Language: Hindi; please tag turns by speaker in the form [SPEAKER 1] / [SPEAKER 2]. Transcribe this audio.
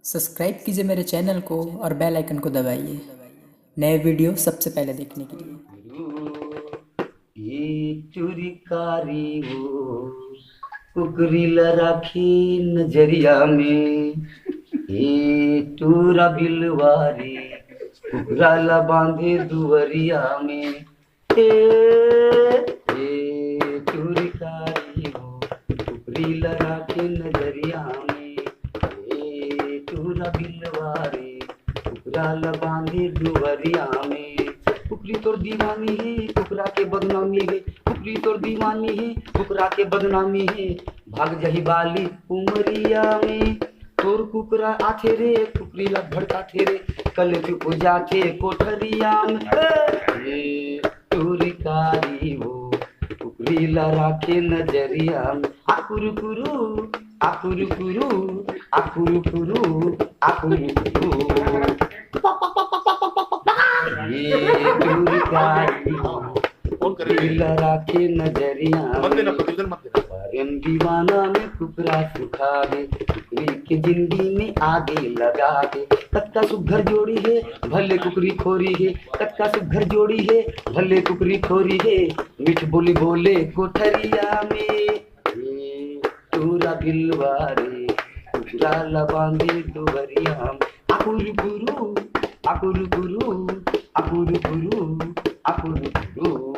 [SPEAKER 1] सब्सक्राइब कीजिए मेरे चैनल को और बेल आइकन को दबाइए नए वीडियो सबसे पहले देखने के लिए।
[SPEAKER 2] ये चुरिकारी वो कुकरील राखी नजरिया में, ये टूरा बिलवारी कुकराला बांधे दुवरिया में। ए चुरिकारी वो कुकरील राखी नजरिया में, ये टूरा बिलवारी कुकराला बांधे दुवरिया में। कुकरी तोर दीवानी है कुकरा के बदनामी है, कुकरी तोर दीवानी है कुकरा के बदनामी है। भाग जही बाली उमरिया में, तोर कुकरा आथे रे कुकरी ला भड़का थे रे, कल चुप जाथे कोठरिया में। चोरी कारी वो कुकरी ला राखे नजरिया में। आकुरु कुरु आकुरु कुरु आकुरु कुरु आकुरु कुरु। ये चोरी कारी कुकरीला राखे नजरिया परम दीवाना में कुकरा सुखा दे, कुकरी के जिंदगी में आगे लगा दे। कत्ता सुघर जोड़ी है भले कुकरी खोरी है, कत्ता सुघर जोड़ी है भले कुकरी खोरी है। मीठ बोली बोले कोठरिया में, तूरा बिलवारे कुकरा लबांगे दुवरिया में। आकुरु गुरु आकुरु गुरु आकुरु गुरु आकुरु गुरु।